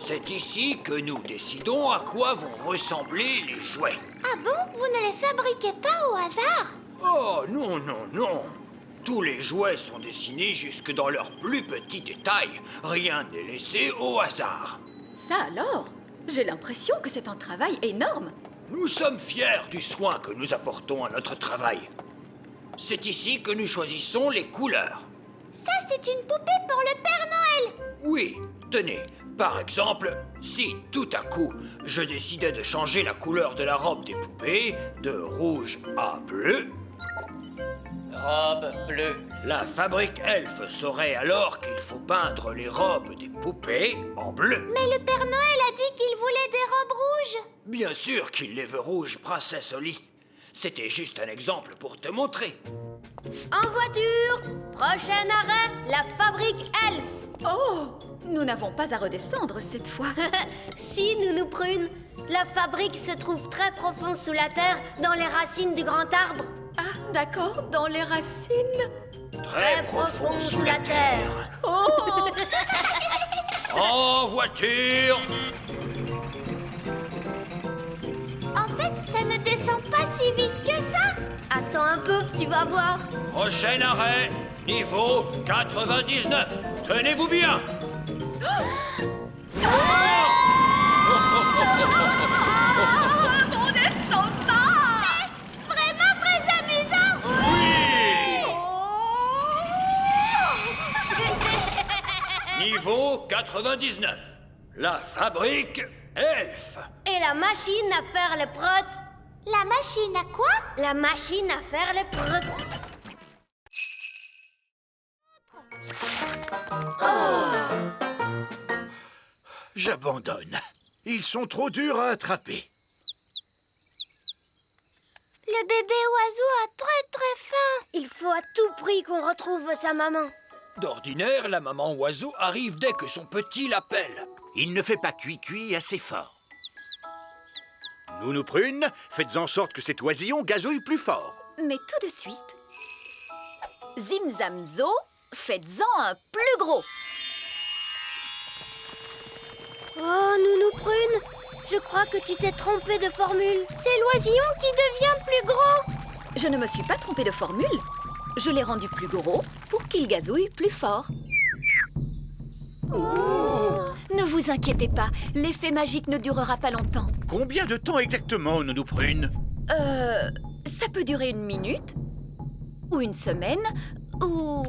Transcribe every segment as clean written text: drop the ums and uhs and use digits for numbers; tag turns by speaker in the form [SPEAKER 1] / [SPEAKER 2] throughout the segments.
[SPEAKER 1] C'est ici que nous décidons à quoi vont ressembler les jouets.
[SPEAKER 2] Ah bon? Vous ne les fabriquez pas au hasard?
[SPEAKER 1] Oh non, non, non. Tous les jouets sont dessinés jusque dans leurs plus petits détails. Rien n'est laissé au hasard.
[SPEAKER 3] Ça alors? J'ai l'impression que c'est un travail énorme.
[SPEAKER 1] Nous sommes fiers du soin que nous apportons à notre travail. C'est ici que nous choisissons les couleurs.
[SPEAKER 2] Ça, c'est une poupée pour le Père Noël!
[SPEAKER 1] Oui, tenez, par exemple, si tout à coup je décidais de changer la couleur de la robe des poupées de rouge à bleu,
[SPEAKER 4] Robe bleue.
[SPEAKER 1] la fabrique Elf saurait alors qu'il faut peindre les robes des poupées en bleu.
[SPEAKER 2] Mais le Père Noël a dit qu'il voulait des robes rouges!
[SPEAKER 1] Bien sûr qu'il les veut rouges, princesse Holly. C'était juste un exemple pour te montrer.
[SPEAKER 5] En voiture! Prochain arrêt, la fabrique Elf!
[SPEAKER 3] Oh! Nous n'avons pas à redescendre cette fois.
[SPEAKER 5] Si, Nounou Prune, la fabrique se trouve très profond sous la terre, dans les racines du grand arbre.
[SPEAKER 3] Ah, d'accord, dans les racines.
[SPEAKER 1] Très profond sous la terre.
[SPEAKER 3] Oh!
[SPEAKER 1] En voiture!
[SPEAKER 2] En fait, ça ne descend pas si vite que ça!
[SPEAKER 5] Attends un peu, tu vas voir.
[SPEAKER 1] Prochain arrêt, niveau 99. Tenez-vous bien!
[SPEAKER 3] Mon estomac!
[SPEAKER 2] Vraiment très amusant!
[SPEAKER 1] Oui! Niveau 99. La fabrique Elf.
[SPEAKER 5] Et la machine à faire le prot.
[SPEAKER 2] La machine à quoi?
[SPEAKER 5] La machine à faire le prot.
[SPEAKER 6] J'abandonne. Ils sont trop durs à attraper.
[SPEAKER 2] Le bébé oiseau a très faim!
[SPEAKER 5] Il faut à tout prix qu'on retrouve sa maman.
[SPEAKER 1] D'ordinaire, la maman oiseau arrive dès que son petit l'appelle.
[SPEAKER 6] Il ne fait pas cuit assez fort. Nounou Prune, faites en sorte que cet oisillon gazouille plus fort.
[SPEAKER 3] Mais tout de suite, Zimzamzo, faites-en un plus gros.
[SPEAKER 5] Oh, Nounou Prune, je crois que tu t'es trompée de formule.
[SPEAKER 2] C'est l'oisillon qui devient plus gros!
[SPEAKER 3] Je ne me suis pas trompée de formule. Je l'ai rendu plus gros pour qu'il gazouille plus fort. Ne vous inquiétez pas, l'effet magique ne durera pas longtemps.
[SPEAKER 6] Combien de temps exactement, Nounou Prune?
[SPEAKER 3] Ça peut durer 1 minute, ou 1 semaine, ou...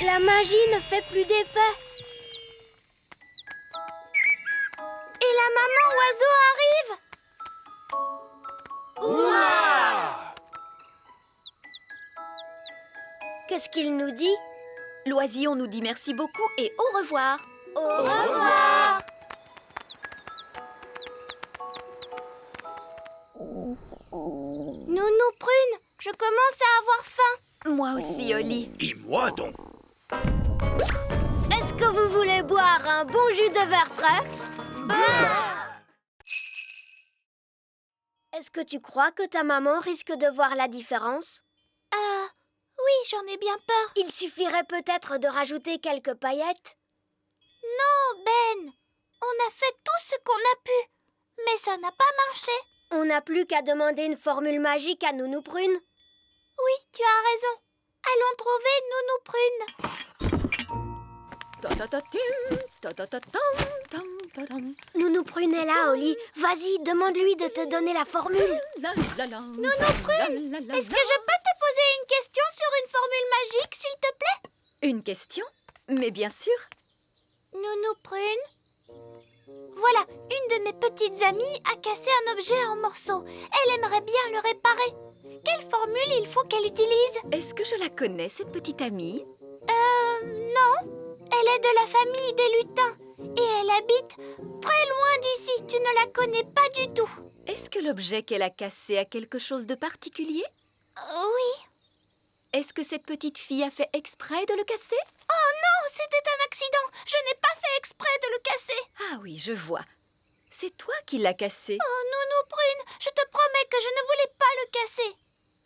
[SPEAKER 5] La magie ne fait plus d'effet.
[SPEAKER 2] Et la maman oiseau arrive!
[SPEAKER 5] Qu'est-ce qu'il nous dit?
[SPEAKER 3] L'oisillon nous dit merci beaucoup et au revoir.
[SPEAKER 5] Au revoir.
[SPEAKER 2] Nounou Prune, je commence à avoir faim!
[SPEAKER 3] Moi aussi, Holly.
[SPEAKER 6] Et moi donc?
[SPEAKER 5] Est-ce que vous voulez boire un bon jus de verre frais? Est-ce que tu crois que ta maman risque de voir la différence?
[SPEAKER 2] Oui, j'en ai bien peur.
[SPEAKER 5] Il suffirait peut-être de rajouter quelques paillettes.
[SPEAKER 2] Non, Ben! On a fait tout ce qu'on a pu, mais ça n'a pas marché.
[SPEAKER 5] On n'a plus qu'à demander une formule magique à Nounou Prune.
[SPEAKER 2] Oui, tu as raison. Allons trouver Nounou Prune.
[SPEAKER 3] Ta-ta-ta-tim, ta-ta-ta-tam, tam, ta-tam.
[SPEAKER 5] Nounou Prune est là, Holly. Vas-y, demande-lui de te donner la formule.
[SPEAKER 3] Nounou
[SPEAKER 2] Prune, est-ce que je peux te poser une question sur une formule magique, s'il te plaît?
[SPEAKER 3] Une question? Mais bien sûr.
[SPEAKER 2] Nounou Prune? Voilà, une de mes petites amies a cassé un objet en morceaux. Elle aimerait bien le réparer. Quelle formule il faut qu'elle utilise?
[SPEAKER 3] Est-ce que je la connais, cette petite amie?
[SPEAKER 2] Non. Elle est de la famille des lutins. Et elle habite très loin d'ici. Tu ne la connais pas du tout.
[SPEAKER 3] Est-ce que l'objet qu'elle a cassé a quelque chose de particulier?
[SPEAKER 2] Oui.
[SPEAKER 3] Est-ce que cette petite fille a fait exprès de le casser?
[SPEAKER 2] Oh non, c'était un accident. Je n'ai pas fait exprès de le casser.
[SPEAKER 3] Ah oui, je vois. C'est toi qui l'as cassé.
[SPEAKER 2] Oh, Nounou Prune, je te promets que je ne voulais pas le casser.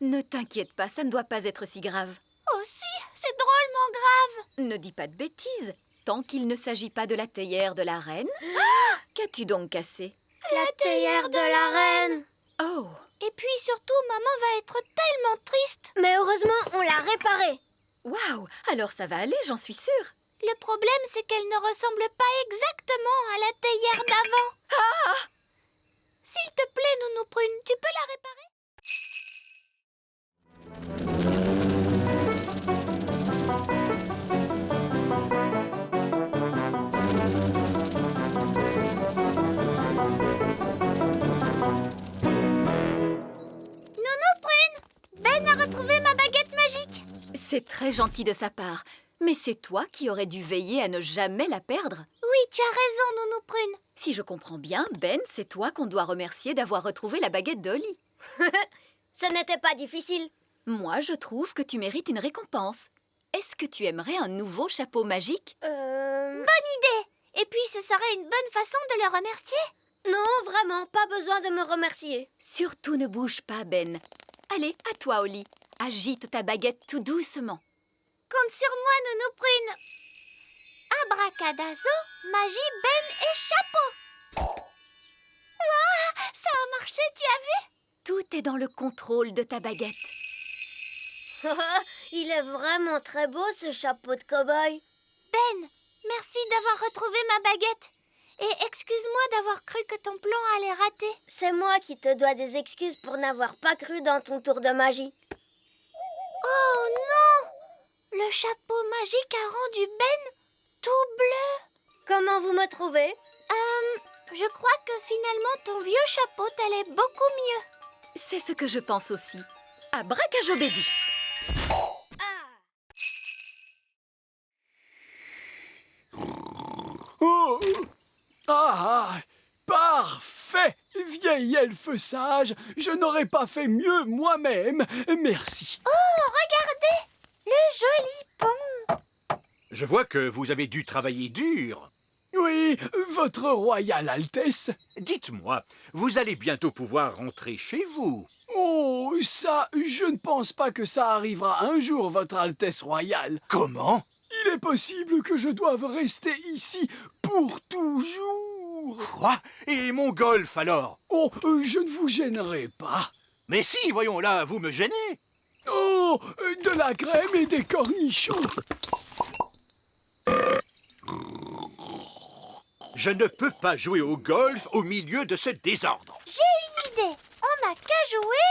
[SPEAKER 3] Ne t'inquiète pas, ça ne doit pas être si grave.
[SPEAKER 2] Oh si, c'est drôlement grave.
[SPEAKER 3] Ne dis pas de bêtises. Tant qu'il ne s'agit pas de la théière de la reine. Qu'as-tu donc cassé?
[SPEAKER 5] La théière de la reine.
[SPEAKER 3] Oh,
[SPEAKER 2] Et puis surtout, maman va être tellement triste.
[SPEAKER 5] Mais heureusement, on l'a réparée.
[SPEAKER 3] waouh! Alors ça va aller, j'en suis sûre.
[SPEAKER 2] Le problème, c'est qu'elle ne ressemble pas exactement à la théière d'avant. S'il te plaît, Nounou Prune, tu peux la réparer? Nounou Prune, Ben a retrouvé ma baguette magique.
[SPEAKER 3] C'est très gentil de sa part. Mais c'est toi qui aurais dû veiller à ne jamais la perdre.
[SPEAKER 2] Oui, tu as raison, Nounou Prune.
[SPEAKER 3] Si je comprends bien, Ben, c'est toi qu'on doit remercier d'avoir retrouvé la baguette d'Olly.
[SPEAKER 5] Ce n'était pas difficile.
[SPEAKER 3] Moi, je trouve que tu mérites une récompense. Est-ce que tu aimerais un nouveau chapeau magique?
[SPEAKER 2] Bonne idée. Et puis, ce serait une bonne façon de le remercier.
[SPEAKER 5] Non, vraiment, pas besoin de me remercier.
[SPEAKER 3] Surtout ne bouge pas, Ben. Allez, à toi, Olly. Agite ta baguette tout doucement.
[SPEAKER 2] Compte sur moi, Nounou Prune. Abracadazo, magie, Ben et chapeau. Ouah, ça a marché, tu as vu?
[SPEAKER 3] Tout est dans le contrôle de ta baguette.
[SPEAKER 5] Il est vraiment très beau, ce chapeau de cow-boy.
[SPEAKER 2] Ben, merci d'avoir retrouvé ma baguette. Et excuse-moi d'avoir cru que ton plan allait rater.
[SPEAKER 5] C'est moi qui te dois des excuses pour n'avoir pas cru dans ton tour de magie.
[SPEAKER 2] Oh non! Le chapeau magique a rendu Ben tout bleu.
[SPEAKER 5] Comment vous me trouvez?
[SPEAKER 2] Je crois que finalement ton vieux chapeau t'allait beaucoup mieux.
[SPEAKER 3] C'est ce que je pense aussi. Abracajobédi.
[SPEAKER 4] Oh. Ah, parfait! Vieil elfe sage, je n'aurais pas fait mieux moi-même. Merci.
[SPEAKER 2] Oh, regardez! Le joli pont.
[SPEAKER 6] Je vois que vous avez dû travailler dur.
[SPEAKER 4] Oui, votre royale Altesse.
[SPEAKER 6] Dites-moi, vous allez bientôt pouvoir rentrer chez vous.
[SPEAKER 4] Oh, ça, je ne pense pas que ça arrivera un jour, votre Altesse royale.
[SPEAKER 6] Comment?
[SPEAKER 4] Il est possible que je doive rester ici pour toujours.
[SPEAKER 6] Quoi? Et mon golf alors?
[SPEAKER 4] Oh, je ne vous gênerai pas.
[SPEAKER 6] Mais si, voyons là, vous me gênez.
[SPEAKER 4] Oh, de la crème et des cornichons.
[SPEAKER 6] Je ne peux pas jouer au golf au milieu de ce désordre.
[SPEAKER 2] J'ai une idée. On n'a qu'à jouer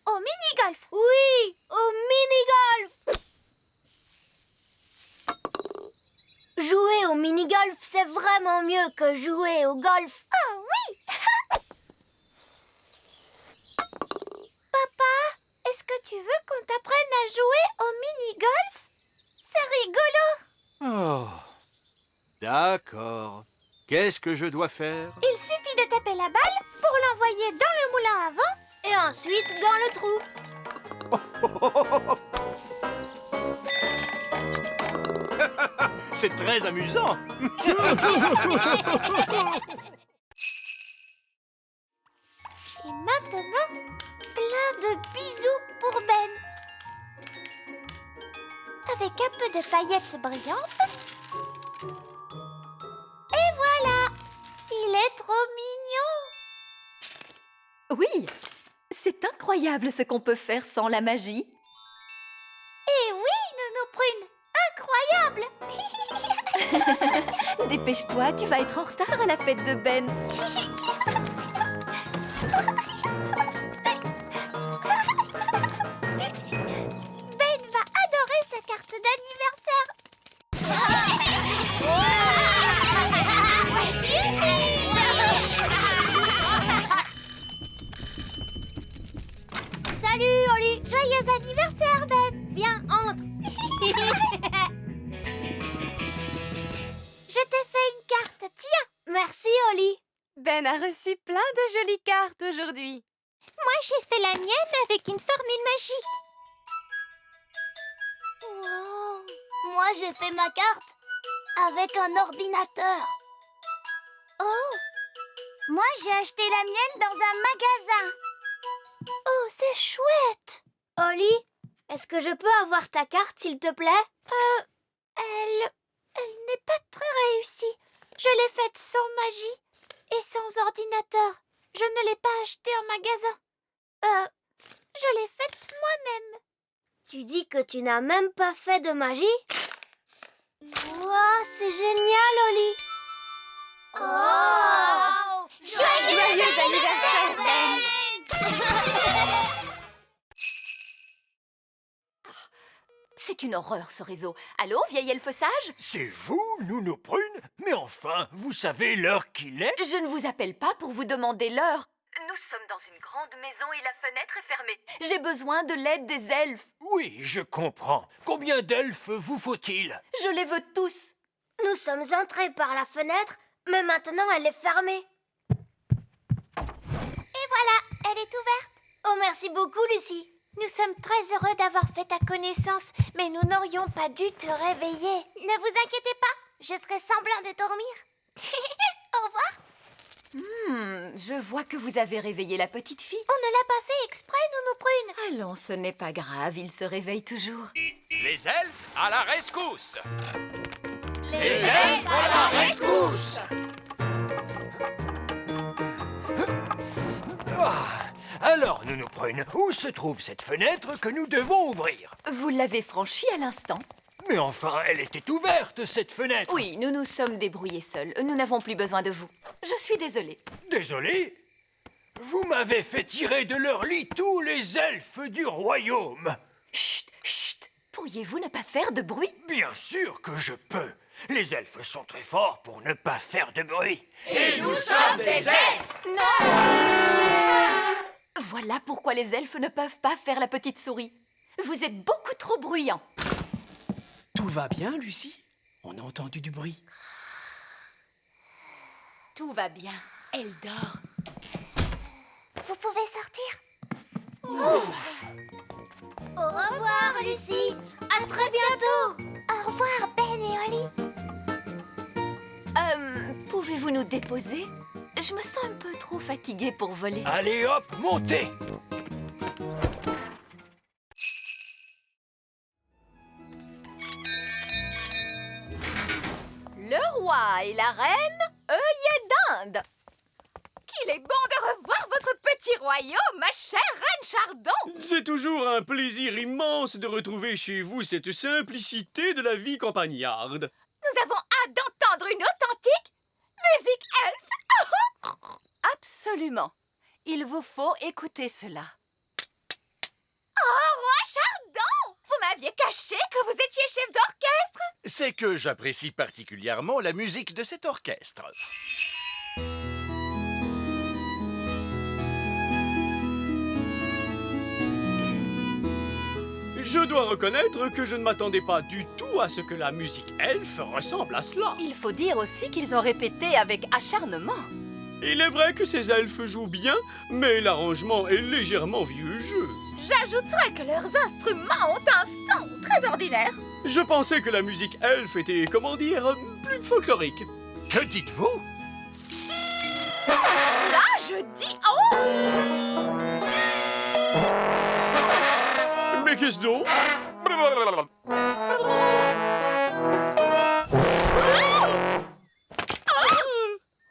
[SPEAKER 2] au mini-golf.
[SPEAKER 5] Oui, au mini-golf. Jouer au mini-golf, c'est vraiment mieux que jouer au golf.
[SPEAKER 2] Ah oui! Papa, est-ce que tu veux qu'on t'apprenne à jouer au mini-golf? C'est rigolo.
[SPEAKER 6] Oh, d'accord. Qu'est-ce que je dois faire?
[SPEAKER 2] Il suffit de taper la balle pour l'envoyer dans le moulin à vent.
[SPEAKER 5] Et ensuite, dans le trou.
[SPEAKER 6] C'est très amusant.
[SPEAKER 2] Et maintenant, plein de bisous pour Ben. Avec un peu de paillettes brillantes. Et voilà! Il est trop mignon!
[SPEAKER 3] Oui, c'est incroyable ce qu'on peut faire sans la magie.
[SPEAKER 2] Et oui, Nounou Prune! Incroyable!
[SPEAKER 3] Dépêche-toi, tu vas être en retard à la fête de Ben.
[SPEAKER 2] Ben va adorer sa carte d'anniversaire.
[SPEAKER 5] Salut, Oli.
[SPEAKER 2] Joyeux anniversaire, Ben.
[SPEAKER 5] Viens, entre.
[SPEAKER 2] Je t'ai fait une carte, tiens.
[SPEAKER 5] Merci, Oli.
[SPEAKER 7] Ben a reçu plein de jolies cartes aujourd'hui.
[SPEAKER 2] Moi, j'ai fait la mienne avec une formule magique. Wow.
[SPEAKER 5] Moi, j'ai fait ma carte avec un ordinateur.
[SPEAKER 2] Oh, Moi, j'ai acheté la mienne dans un magasin. Oh, c'est chouette.
[SPEAKER 5] Holly, est-ce que je peux avoir ta carte, s'il te plaît?
[SPEAKER 2] Elle n'est pas très réussie. Je l'ai faite sans magie et sans ordinateur. Je ne l'ai pas achetée en magasin. Je l'ai faite moi-même.
[SPEAKER 5] Tu dis que tu n'as même pas fait de magie? Wow, c'est génial, Holly!
[SPEAKER 2] Oh!
[SPEAKER 3] Joyeux anniversaire, Ben! C'est une horreur, ce réseau. Allô, vieil elfe sage?
[SPEAKER 1] C'est vous, Nounou Prune? Mais enfin, vous savez l'heure qu'il est?
[SPEAKER 3] Je ne vous appelle pas pour vous demander l'heure. Nous sommes dans une grande maison et la fenêtre est fermée. J'ai besoin de l'aide des elfes.
[SPEAKER 1] Oui, je comprends. Combien d'elfes vous faut-il?
[SPEAKER 3] Je les veux tous.
[SPEAKER 5] Nous sommes entrés par la fenêtre, mais maintenant elle est fermée.
[SPEAKER 2] Et voilà, elle est ouverte.
[SPEAKER 5] Oh, merci beaucoup, Lucie.
[SPEAKER 2] Nous sommes très heureux d'avoir fait ta connaissance, mais nous n'aurions pas dû te réveiller. Ne vous inquiétez pas, je ferai semblant de dormir. Au revoir.
[SPEAKER 3] Je vois que vous avez réveillé la petite fille.
[SPEAKER 2] On ne l'a pas fait exprès, Nounou Prune.
[SPEAKER 3] Allons, ce n'est pas grave, il se réveille toujours.
[SPEAKER 8] Les elfes à la rescousse!
[SPEAKER 1] Les elfes à la rescousse! Alors, Nounou Prune, où se trouve cette fenêtre que nous devons ouvrir?
[SPEAKER 3] Vous l'avez franchie à l'instant.
[SPEAKER 1] Mais enfin, elle était ouverte, cette fenêtre.
[SPEAKER 3] Oui, nous nous sommes débrouillés seuls. Nous n'avons plus besoin de vous. Je suis désolée.
[SPEAKER 1] Désolé? Vous m'avez fait tirer de leur lit tous les elfes du royaume.
[SPEAKER 3] Chut, chut. Pourriez-vous ne pas faire de bruit?
[SPEAKER 1] Bien sûr que je peux. Les elfes sont très forts pour ne pas faire de bruit.
[SPEAKER 8] Et nous sommes des elfes!
[SPEAKER 3] Voilà pourquoi les elfes ne peuvent pas faire la petite souris. Vous êtes beaucoup trop bruyants.
[SPEAKER 4] Tout va bien, Lucie? On a entendu du bruit.
[SPEAKER 3] Tout va bien. Elle dort.
[SPEAKER 2] Vous pouvez sortir.
[SPEAKER 5] Au revoir, Lucie. À très bientôt.
[SPEAKER 2] Au revoir, Ben et Holly.
[SPEAKER 3] Pouvez-vous nous déposer? Je me sens un peu trop fatiguée pour voler.
[SPEAKER 1] Allez hop, montez!
[SPEAKER 3] Le roi et la reine, œillet d'Inde. Qu'il est bon de revoir votre petit royaume, ma chère reine Chardon.
[SPEAKER 4] C'est toujours un plaisir immense de retrouver chez vous cette simplicité de la vie campagnarde.
[SPEAKER 3] Nous avons hâte d'entendre une authentique musique elfe.
[SPEAKER 7] Absolument. Il vous faut écouter cela.
[SPEAKER 3] Oh, roi Chardon! Vous m'aviez caché que vous étiez chef d'orchestre.
[SPEAKER 6] C'est que j'apprécie particulièrement la musique de cet orchestre.
[SPEAKER 4] Je dois reconnaître que je ne m'attendais pas du tout à ce que la musique elfe ressemble à cela.
[SPEAKER 7] Il faut dire aussi qu'ils ont répété avec acharnement.
[SPEAKER 4] Il est vrai que ces elfes jouent bien, mais l'arrangement est légèrement vieux jeu.
[SPEAKER 3] J'ajouterais que leurs instruments ont un son très ordinaire.
[SPEAKER 4] Je pensais que la musique elfe était, comment dire, plus folklorique.
[SPEAKER 6] Que dites-vous?
[SPEAKER 3] Là, je dis oh!
[SPEAKER 4] Mais qu'est-ce donc?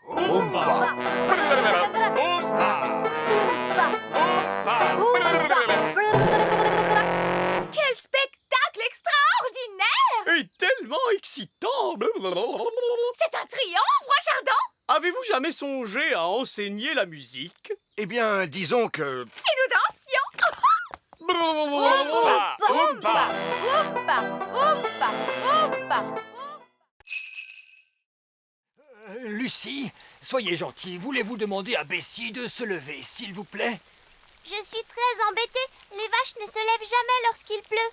[SPEAKER 1] Oompa!
[SPEAKER 3] Quel spectacle extraordinaire!
[SPEAKER 4] Et tellement excitant!
[SPEAKER 3] C'est un triomphe, roi Chardon!
[SPEAKER 4] Avez-vous jamais songé à enseigner la musique?
[SPEAKER 6] Eh bien, disons que...
[SPEAKER 3] Si nous dansions!
[SPEAKER 8] Oompa! Oompa!
[SPEAKER 3] Oompa! Oompa! Oompa!
[SPEAKER 1] Lucie, soyez gentille, voulez-vous demander à Bessie de se lever, s'il vous plaît?
[SPEAKER 2] Je suis très embêtée. Les vaches ne se lèvent jamais lorsqu'il pleut.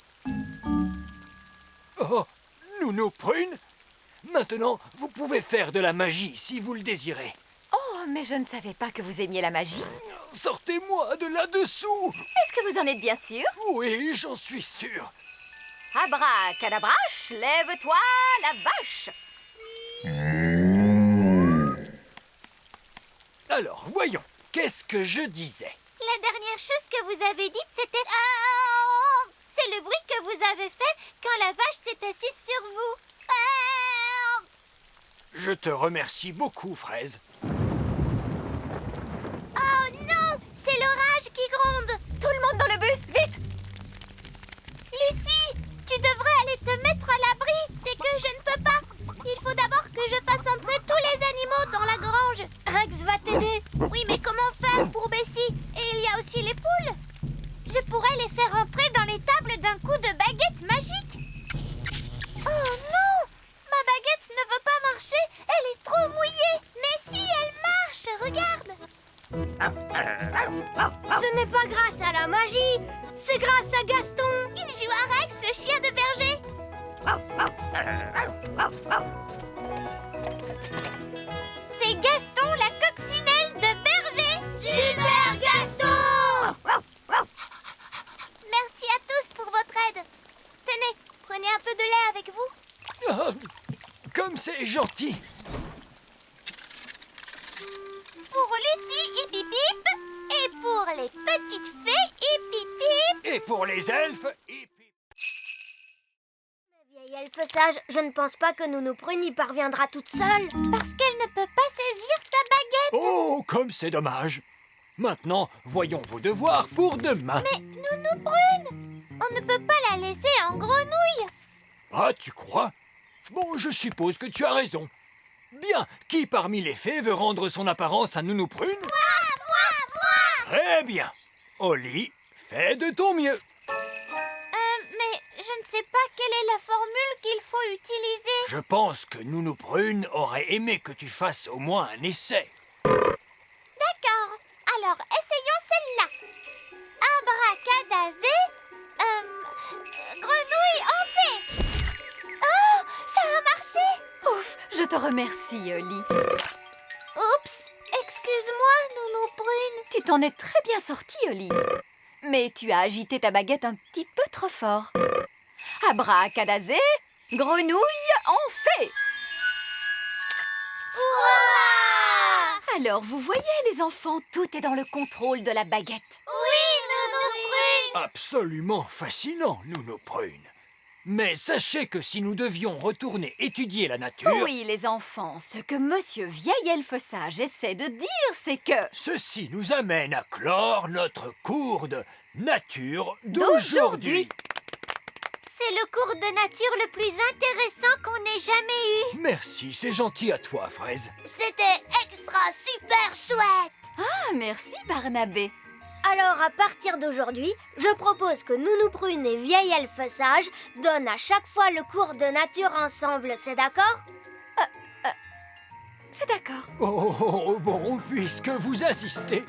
[SPEAKER 1] Oh, Nounou Prune? Maintenant, vous pouvez faire de la magie si vous le désirez.
[SPEAKER 3] Oh, mais je ne savais pas que vous aimiez la magie.
[SPEAKER 1] Sortez-moi de là-dessous!
[SPEAKER 3] Est-ce que vous en êtes bien sûr?
[SPEAKER 1] Oui, j'en suis sûr.
[SPEAKER 3] Abracadabrache, lève-toi, la vache!
[SPEAKER 1] Alors, voyons, qu'est-ce que je disais?
[SPEAKER 2] La dernière chose que vous avez dite, c'était... Ah, c'est le bruit que vous avez fait quand la vache s'est assise sur vous. Ah.
[SPEAKER 1] Je te remercie beaucoup, Fraise.
[SPEAKER 2] Oh non, c'est l'orage qui gronde.
[SPEAKER 3] Tout le monde dans le bus, vite!
[SPEAKER 2] Lucie, tu devrais aller te mettre à l'abri. C'est que je ne peux pas. Il faut d'abord que je fasse entrer tous les animaux dans la grange.
[SPEAKER 5] Rex va t'aider.
[SPEAKER 2] Oui, mais comment faire pour Bessie? Et il y a aussi les poules. Je pourrais les faire entrer dans l'étable d'un coup de baguette magique. Oh non! Ma baguette ne veut pas marcher. Elle est trop mouillée. Mais si, elle marche. Regarde.
[SPEAKER 5] Ce n'est pas grâce à la magie, c'est grâce à Gaston.
[SPEAKER 2] Il joue à Rex, le chien de berger. C'est Gaston, la coccinelle de berger.
[SPEAKER 5] Super Gaston!
[SPEAKER 2] Merci à tous pour votre aide. Tenez, prenez un peu de lait avec vous.
[SPEAKER 1] Ah, comme c'est gentil.
[SPEAKER 2] Pour Lucie, hip hip hip. Et pour les petites fées, hip hip hip.
[SPEAKER 1] Et pour les elfes, hip, hip.
[SPEAKER 5] Vieille elfe sage, je ne pense pas que Nounou Prune y parviendra toute seule.
[SPEAKER 2] Parce qu'elle ne peut pas saisir sa baguette.
[SPEAKER 1] Oh, comme c'est dommage. Maintenant, voyons vos devoirs pour demain.
[SPEAKER 2] Mais Nounou Prune, on ne peut pas la laisser en grenouille.
[SPEAKER 1] Ah, tu crois? Bon, je suppose que tu as raison. Bien, qui parmi les fées veut rendre son apparence à Nounou Prune?
[SPEAKER 2] Moi.
[SPEAKER 1] Très bien. Oli, fais de ton mieux.
[SPEAKER 2] Mais je ne sais pas quelle est la formule qu'il faut utiliser.
[SPEAKER 1] Je pense que Nounou Prune aurait aimé que tu fasses au moins un essai.
[SPEAKER 2] D'accord. Alors, essayons celle-là. Abracadazé. Grenouille en fée. Oh, ça a marché.
[SPEAKER 3] Ouf, je te remercie, Oli.
[SPEAKER 2] Oups, excuse-moi, Nounou Prune.
[SPEAKER 3] Tu t'en es très bien sorti, Oli. Mais tu as agité ta baguette un petit peu trop fort. Abracadazé, grenouille en fée.
[SPEAKER 2] Ouah!
[SPEAKER 3] Alors, vous voyez, les enfants, tout est dans le contrôle de la baguette.
[SPEAKER 2] Oui, Nounou Prune.
[SPEAKER 1] Absolument fascinant, Nounou Prune. Mais sachez que si nous devions retourner étudier la nature...
[SPEAKER 3] Oui, les enfants, ce que Monsieur Vieil Elfe Sage essaie de dire, c'est que...
[SPEAKER 1] Ceci nous amène à clore notre cours de nature
[SPEAKER 3] D'aujourd'hui.
[SPEAKER 1] d'aujourd'hui.
[SPEAKER 2] C'est le cours de nature le plus intéressant qu'on ait jamais eu.
[SPEAKER 1] Merci, c'est gentil à toi, Fraise.
[SPEAKER 2] C'était extra super chouette.
[SPEAKER 3] Ah, merci, Barnabé.
[SPEAKER 5] Alors, à partir d'aujourd'hui, je propose que Nounou Prune et Vieille Elfe Sage donnent à chaque fois le cours de nature ensemble, c'est d'accord?
[SPEAKER 3] C'est d'accord.
[SPEAKER 1] Oh, bon, puisque vous insistez...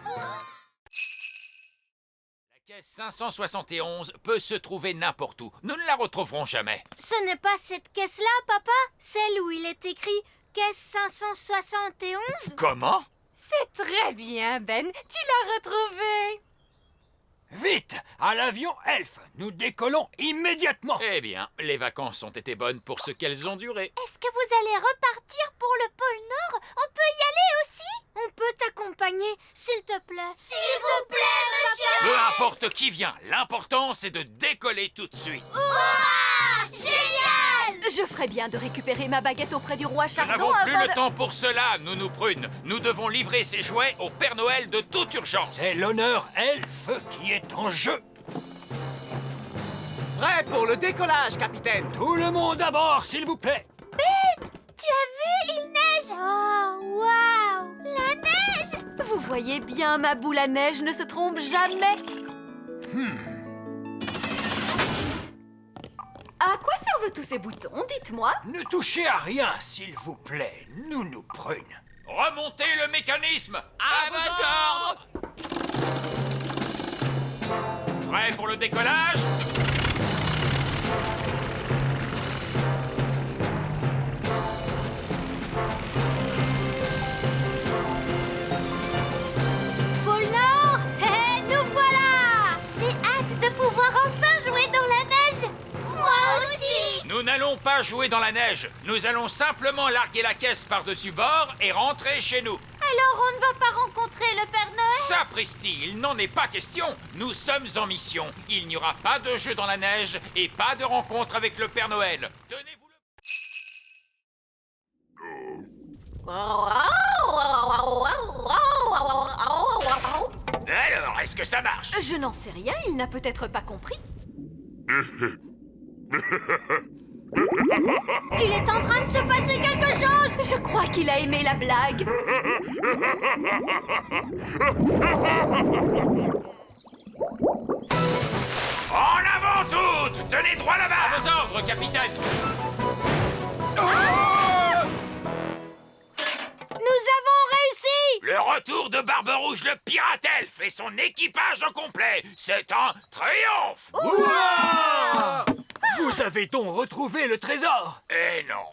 [SPEAKER 8] La caisse 571 peut se trouver n'importe où. Nous ne la retrouverons jamais.
[SPEAKER 5] Ce n'est pas cette caisse-là, papa? Celle où il est écrit caisse 571?
[SPEAKER 8] Comment?
[SPEAKER 7] C'est très bien, Ben. Tu l'as retrouvé.
[SPEAKER 1] Vite, à l'avion elfe, nous décollons immédiatement.
[SPEAKER 8] Eh bien, les vacances ont été bonnes pour ce qu'elles ont duré.
[SPEAKER 2] Est-ce que vous allez repartir pour le pôle Nord? On peut y aller aussi?
[SPEAKER 5] On peut t'accompagner, s'il te plaît.
[SPEAKER 2] S'il vous plaît, monsieur.
[SPEAKER 8] Peu importe qui vient, l'important c'est de décoller tout de suite.
[SPEAKER 2] Génial!
[SPEAKER 3] Je ferais bien de récupérer ma baguette auprès du roi
[SPEAKER 8] Nous
[SPEAKER 3] Chardon
[SPEAKER 8] n'avons plus
[SPEAKER 3] avant
[SPEAKER 8] le temps pour cela, Nounou Prune. Nous devons livrer ces jouets au Père Noël de toute urgence.
[SPEAKER 1] C'est l'honneur elfe qui est en jeu.
[SPEAKER 4] Prêt pour le décollage, capitaine.
[SPEAKER 1] Tout le monde à bord, s'il vous plaît.
[SPEAKER 2] Tu as vu? Il neige. Oh, waouh! La neige!
[SPEAKER 3] Vous voyez bien, ma boule à neige ne se trompe jamais. À quoi servent tous ces boutons, dites-moi?
[SPEAKER 1] Ne touchez à rien, s'il vous plaît, Nounou Prune.
[SPEAKER 8] Remontez le mécanisme. À vos ordres. Prêt pour le décollage?
[SPEAKER 2] Pôle Nord! Hé, nous voilà! J'ai hâte de pouvoir enfin jouer dans la neige! Moi aussi!
[SPEAKER 8] Nous n'allons pas jouer dans la neige. Nous allons simplement larguer la caisse par-dessus bord et rentrer chez nous.
[SPEAKER 2] Alors on ne va pas rencontrer le Père Noël?
[SPEAKER 8] Sapristi, il n'en est pas question. Nous sommes en mission. Il n'y aura pas de jeu dans la neige et pas de rencontre avec le Père Noël. Tenez-vous le... Alors, est-ce que ça marche?
[SPEAKER 3] Je n'en sais rien, il n'a peut-être pas compris.
[SPEAKER 5] Il est en train de se passer quelque chose!
[SPEAKER 3] Je crois qu'il a aimé la blague.
[SPEAKER 8] En avant toutes! Tenez droit là-bas! À vos ordres, capitaine!
[SPEAKER 5] Nous avons réussi!
[SPEAKER 8] Le retour de Barbe Rouge le pirate elfe et son équipage au complet, c'est un triomphe!
[SPEAKER 1] Vous avez donc retrouvé le trésor?
[SPEAKER 8] Eh non,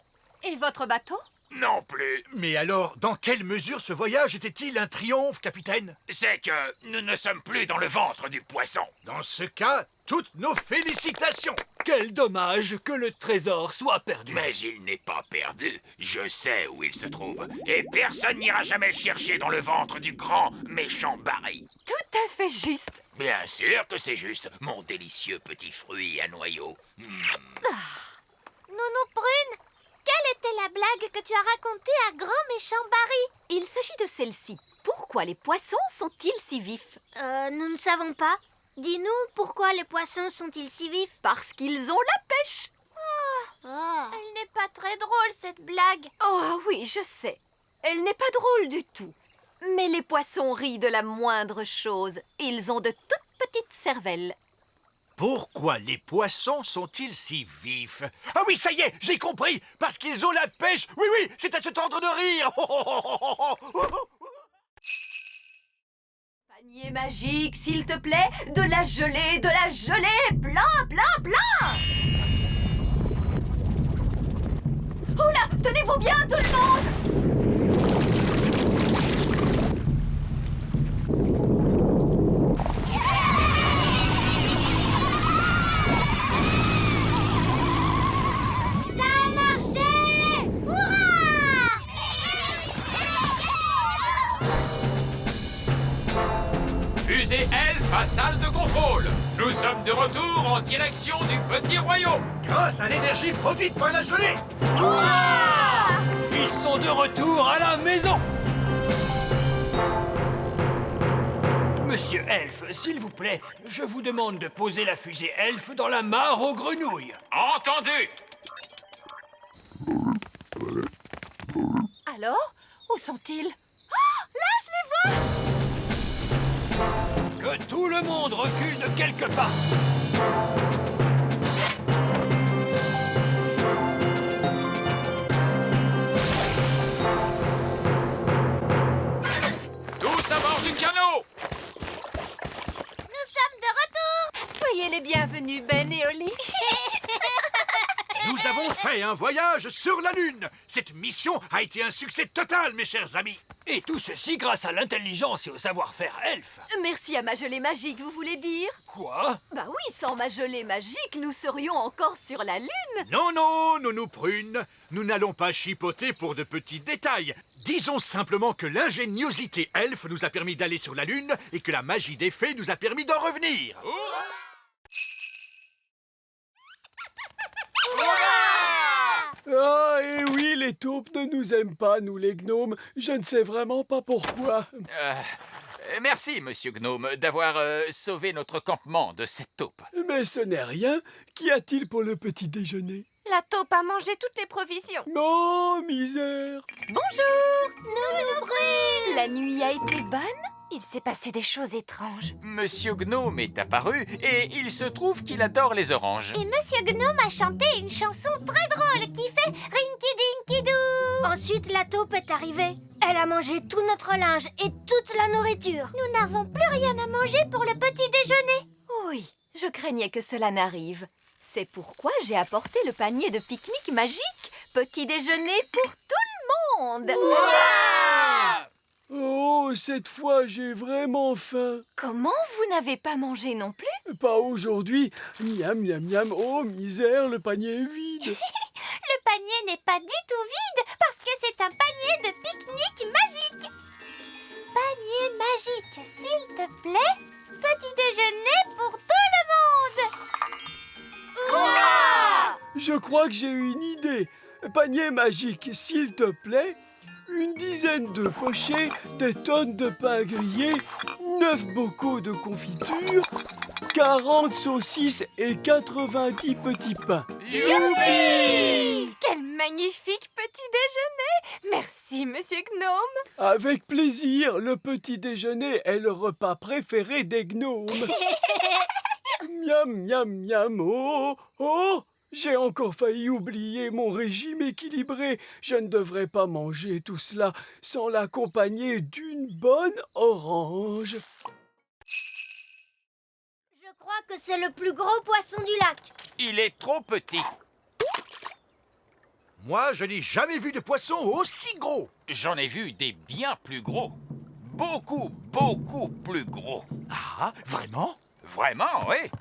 [SPEAKER 3] Et votre bateau?
[SPEAKER 8] non plus.
[SPEAKER 6] Mais alors, dans quelle mesure ce voyage était-il un triomphe, capitaine?
[SPEAKER 8] C'est que nous ne sommes plus dans le ventre du poisson.
[SPEAKER 6] Dans ce cas, toutes nos félicitations!
[SPEAKER 1] Quel dommage que le trésor soit perdu.
[SPEAKER 8] Mais il n'est pas perdu. Je sais où il se trouve. Et personne n'ira jamais le chercher dans le ventre du grand méchant Barry.
[SPEAKER 3] Tout à fait juste.
[SPEAKER 8] Bien sûr que c'est juste, mon délicieux petit fruit à noyaux.
[SPEAKER 2] Nounou Prune, quelle était la blague que tu as racontée à grand méchant Barry?
[SPEAKER 3] Il s'agit de celle-ci. Pourquoi les poissons sont-ils si vifs?
[SPEAKER 5] Nous ne savons pas. Dis-nous, pourquoi les poissons sont-ils si vifs?
[SPEAKER 3] Parce qu'ils ont la pêche.
[SPEAKER 2] Elle n'est pas très drôle, cette blague.
[SPEAKER 3] Oh oui, je sais. Elle n'est pas drôle du tout. Mais les poissons rient de la moindre chose. Ils ont de toutes petites cervelles.
[SPEAKER 6] Pourquoi les poissons sont-ils si vifs? Ah oui, ça y est, j'ai compris! Parce qu'ils ont la pêche! Oui, oui, c'est à se tendre de rire!
[SPEAKER 3] Panier magique, s'il te plaît. De la gelée, plein, plein, plein. Oh là, tenez-vous bien, tout le monde.
[SPEAKER 2] Ça a marché! Hurrah!
[SPEAKER 8] Fusée elfe à salle de contrôle. Nous sommes de retour en direction du petit royaume.
[SPEAKER 6] Grâce à l'énergie produite par la gelée!
[SPEAKER 1] Ils sont de retour à la maison. Monsieur Elfe, s'il vous plaît, je vous demande de poser la fusée Elfe dans la mare aux grenouilles.
[SPEAKER 8] Entendu.
[SPEAKER 3] Alors, où sont-ils?
[SPEAKER 1] Que tout le monde recule de quelques pas.
[SPEAKER 8] Tous à bord du canot.
[SPEAKER 2] Nous sommes de retour!
[SPEAKER 3] Soyez les bienvenus, Ben et Oli.
[SPEAKER 6] Nous avons fait un voyage sur la Lune! Cette mission a été un succès total, mes chers amis!
[SPEAKER 1] Et tout ceci grâce à l'intelligence et au savoir-faire elfe.
[SPEAKER 3] Merci à ma gelée magique, vous voulez dire?
[SPEAKER 1] Quoi?
[SPEAKER 3] Bah oui, sans ma gelée magique, nous serions encore sur la Lune.
[SPEAKER 6] Non, non, Nounou Prune, nous n'allons pas chipoter pour de petits détails. Disons simplement que l'ingéniosité elfe nous a permis d'aller sur la Lune et que la magie des fées nous a permis d'en revenir.
[SPEAKER 4] Ah, et oui, les taupes ne nous aiment pas, nous les gnomes. Je ne sais vraiment pas pourquoi.
[SPEAKER 8] Merci, monsieur Gnome, d'avoir sauvé notre campement de cette taupe.
[SPEAKER 4] Mais ce n'est rien. Qu'y a-t-il pour le petit déjeuner?
[SPEAKER 7] La taupe a mangé toutes les provisions.
[SPEAKER 4] Oh, misère!
[SPEAKER 3] Bonjour. La nuit a été bonne?
[SPEAKER 7] Il s'est passé des choses étranges.
[SPEAKER 8] Monsieur Gnome est apparu et il se trouve qu'il adore les oranges.
[SPEAKER 2] Et Monsieur Gnome a chanté une chanson très drôle qui fait Rinky Dinky Doo.
[SPEAKER 5] Ensuite, la taupe est arrivée. Elle a mangé tout notre linge et toute la nourriture.
[SPEAKER 2] Nous n'avons plus rien à manger pour le petit déjeuner.
[SPEAKER 3] Oui, je craignais que cela n'arrive. C'est pourquoi j'ai apporté le panier de pique-nique magique. Petit déjeuner pour tout le monde.
[SPEAKER 4] Oh, cette fois, j'ai vraiment faim.
[SPEAKER 3] Comment vous n'avez pas mangé non plus?
[SPEAKER 4] Pas aujourd'hui. Miam, miam, miam. Oh, misère, le panier est vide.
[SPEAKER 2] Le panier n'est pas du tout vide parce que c'est un panier de pique-nique magique.
[SPEAKER 4] Je crois que j'ai eu une idée. Panier magique, s'il te plaît. Une dizaine de pochés, des tonnes de pain grillé, 9 bocaux de confiture, 40 saucisses et 90 petits pains.
[SPEAKER 7] Youpi! Quel magnifique petit déjeuner! Merci, Monsieur Gnome.
[SPEAKER 4] Avec plaisir, le petit déjeuner est le repas préféré des gnomes. Miam, miam, miam, oh, oh! J'ai encore failli oublier mon régime équilibré. Je ne devrais pas manger tout cela sans l'accompagner d'une bonne orange.
[SPEAKER 5] Je crois que c'est le plus gros poisson du lac.
[SPEAKER 8] Il est trop petit.
[SPEAKER 6] Moi, je n'ai jamais vu de poisson aussi gros.
[SPEAKER 8] J'en ai vu des bien plus gros. Beaucoup, beaucoup plus gros.
[SPEAKER 6] Ah, vraiment?
[SPEAKER 8] Vraiment, oui.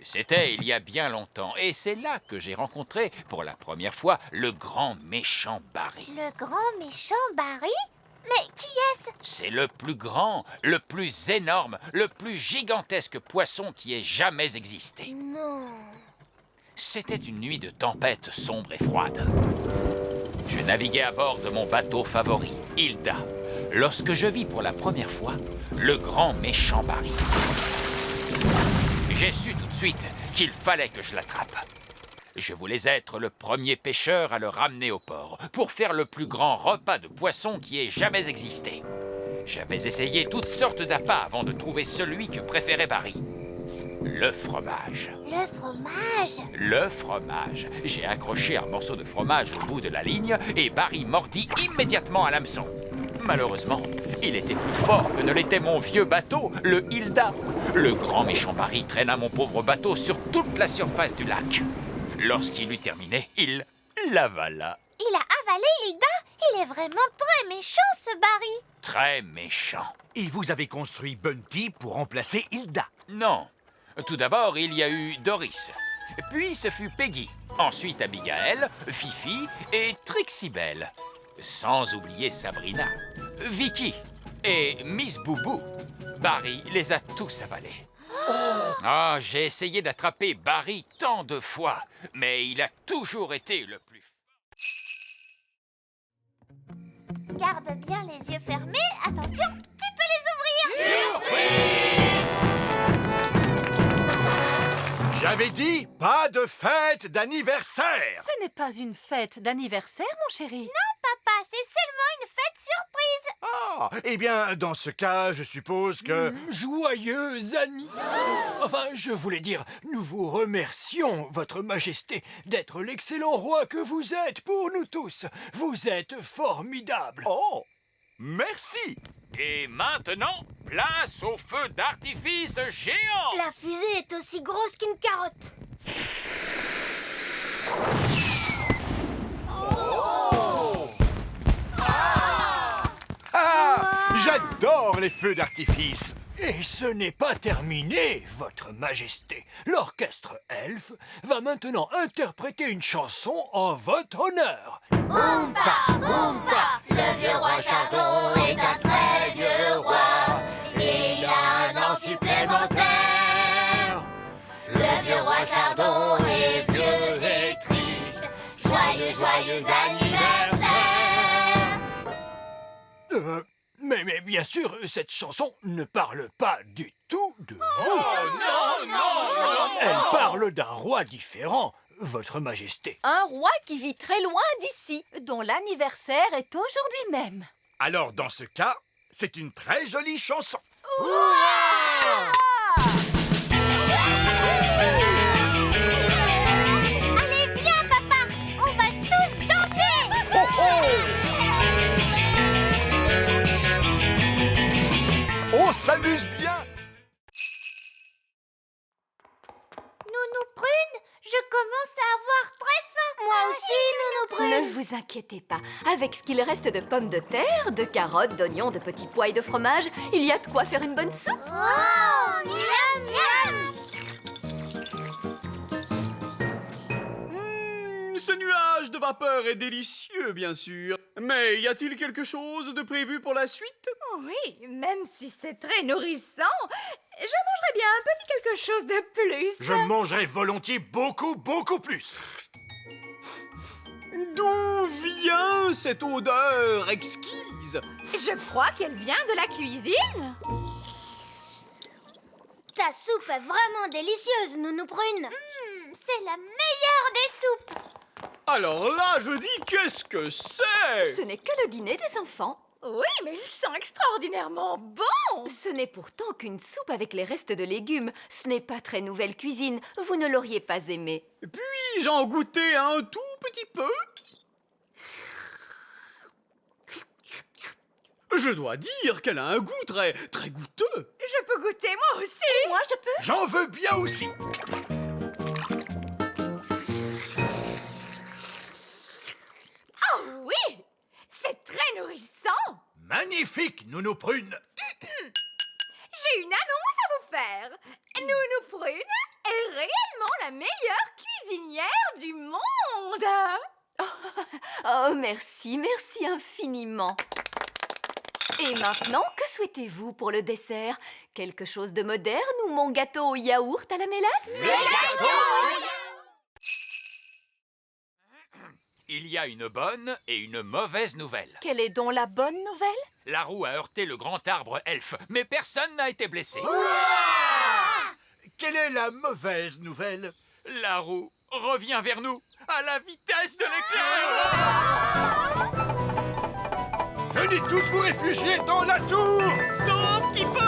[SPEAKER 8] C'était il y a bien longtemps, et c'est là que j'ai rencontré pour la première fois le grand méchant Barry.
[SPEAKER 2] Le grand méchant Barry? Mais qui est-ce?
[SPEAKER 8] C'est le plus grand, le plus énorme, le plus gigantesque poisson qui ait jamais existé.
[SPEAKER 2] Non.
[SPEAKER 8] C'était une nuit de tempête sombre et froide. Je naviguais à bord de mon bateau favori, Hilda, lorsque je vis pour la première fois le grand méchant Barry. J'ai su tout de suite qu'il fallait que je l'attrape. Je voulais être le premier pêcheur à le ramener au port pour faire le plus grand repas de poisson qui ait jamais existé. J'avais essayé toutes sortes d'appâts avant de trouver celui que préférait Barry. Le fromage.
[SPEAKER 2] Le fromage?
[SPEAKER 8] Le fromage. J'ai accroché un morceau de fromage au bout de la ligne et Barry mordit immédiatement à l'hameçon. Malheureusement, il était plus fort que ne l'était mon vieux bateau, le Hilda. Le grand méchant Barry traîna mon pauvre bateau sur toute la surface du lac. Lorsqu'il eut terminé, il l'avala.
[SPEAKER 2] Il a avalé Hilda? Il est vraiment très méchant, ce Barry.
[SPEAKER 8] Très méchant.
[SPEAKER 6] Et vous avez construit Bunty pour remplacer Hilda.
[SPEAKER 8] Non. Tout d'abord, il y a eu Doris. Puis ce fut Peggy. Ensuite Abigail, Fifi et Trixie Belle. Sans oublier Sabrina, Vicky et Miss Boubou. Barry les a tous avalés. Ah, j'ai essayé d'attraper Barry tant de fois, mais il a toujours été le plus fort.
[SPEAKER 2] Garde bien les yeux fermés. Attention, tu peux les ouvrir.
[SPEAKER 8] Surprise!
[SPEAKER 6] J'avais dit pas de fête d'anniversaire.
[SPEAKER 3] Ce n'est pas une fête d'anniversaire, mon chéri.
[SPEAKER 2] Papa, c'est seulement une fête surprise.
[SPEAKER 6] Ah, eh bien, dans ce cas, je suppose que...
[SPEAKER 1] Joyeux Enfin, je voulais dire, nous vous remercions, Votre Majesté, d'être l'excellent roi que vous êtes pour nous tous. Vous êtes formidable.
[SPEAKER 6] Oh, merci.
[SPEAKER 8] Et maintenant, place au feu d'artifice géant!
[SPEAKER 5] La fusée est aussi grosse qu'une carotte.
[SPEAKER 6] J'adore les feux d'artifice.
[SPEAKER 1] Et ce n'est pas terminé, Votre Majesté. L'orchestre elfe va maintenant interpréter une chanson en votre honneur.
[SPEAKER 2] Oompa, Oompa, le vieux roi Chardon est un très vieux roi. Il a un an supplémentaire. Le vieux roi Chardon est vieux et triste. Joyeux, joyeux anniversaire.
[SPEAKER 1] Mais bien sûr, cette chanson ne parle pas du tout de vous.
[SPEAKER 8] Oh non, non, non!
[SPEAKER 1] Elle parle d'un roi différent, Votre Majesté.
[SPEAKER 3] Un roi qui vit très loin d'ici, dont l'anniversaire est aujourd'hui même.
[SPEAKER 6] Alors, dans ce cas, c'est une très jolie chanson.
[SPEAKER 2] Allez, viens, papa. On va tous danser.
[SPEAKER 6] Oh, oh! On s'amuse bien.
[SPEAKER 2] Nounou Prune, je commence à avoir très faim. Moi aussi, Nounou Prune.
[SPEAKER 3] Ne vous inquiétez pas. Avec ce qu'il reste de pommes de terre, de carottes, d'oignons, de petits pois et de fromage, il y a de quoi faire une bonne soupe.
[SPEAKER 2] Oh, miam, miam.
[SPEAKER 4] Ce nuage de vapeur est délicieux, bien sûr. Mais y a-t-il quelque chose de prévu pour la suite?
[SPEAKER 3] Oui, même si c'est très nourrissant, je mangerais bien un petit quelque chose de plus.
[SPEAKER 6] Je mangerai volontiers beaucoup, beaucoup plus.
[SPEAKER 4] D'où vient cette odeur exquise?
[SPEAKER 7] Je crois qu'elle vient de la cuisine.
[SPEAKER 5] Ta soupe est vraiment délicieuse, Nounou Prune.
[SPEAKER 2] C'est la meilleure des soupes.
[SPEAKER 4] Alors là, je dis, qu'est-ce que c'est?
[SPEAKER 3] Ce n'est que le dîner des enfants.
[SPEAKER 7] Oui, mais il sent extraordinairement bon.
[SPEAKER 3] Ce n'est pourtant qu'une soupe avec les restes de légumes. Ce n'est pas très nouvelle cuisine. Vous ne l'auriez pas aimé.
[SPEAKER 4] Puis-je en goûter un tout petit peu? Je dois dire qu'elle a un goût très goûteux.
[SPEAKER 7] Je peux goûter moi aussi.
[SPEAKER 2] Moi, je peux.
[SPEAKER 6] J'en veux bien aussi.
[SPEAKER 7] Oh oui, c'est très nourrissant.
[SPEAKER 6] Magnifique, Nounou Prune.
[SPEAKER 7] J'ai une annonce à vous faire. Nounou Prune est réellement la meilleure cuisinière du monde.
[SPEAKER 3] Oh, merci, merci infiniment. Et maintenant, que souhaitez-vous pour le dessert? Quelque chose de moderne ou mon gâteau au yaourt à la mélasse?
[SPEAKER 8] Il y a une bonne et une mauvaise nouvelle.
[SPEAKER 3] Quelle est donc la bonne nouvelle?
[SPEAKER 8] La roue a heurté le grand arbre elfe, mais personne n'a été blessé.
[SPEAKER 6] Quelle est la mauvaise nouvelle?
[SPEAKER 8] La roue revient vers nous à la vitesse de l'éclair.
[SPEAKER 6] Venez tous vous réfugier dans la tour!
[SPEAKER 4] Sauf qui peut!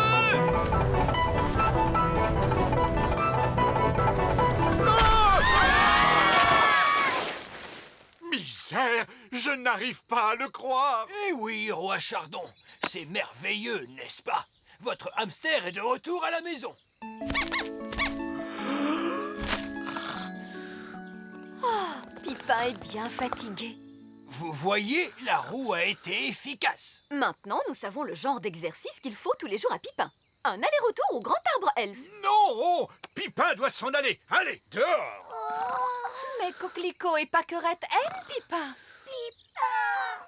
[SPEAKER 6] Misère, je n'arrive pas à le croire.
[SPEAKER 1] Eh oui, roi Chardon, c'est merveilleux, n'est-ce pas? Votre hamster est de retour à la maison.
[SPEAKER 3] Pipin est bien fatigué.
[SPEAKER 1] Vous voyez, la roue a été efficace.
[SPEAKER 3] Maintenant, nous savons le genre d'exercice qu'il faut tous les jours à Pipin. Un aller-retour au grand arbre elfe.
[SPEAKER 6] Non! Pipin doit s'en aller. Allez, dehors!
[SPEAKER 3] Mais Coquelicot et Pâquerette aiment Pipin.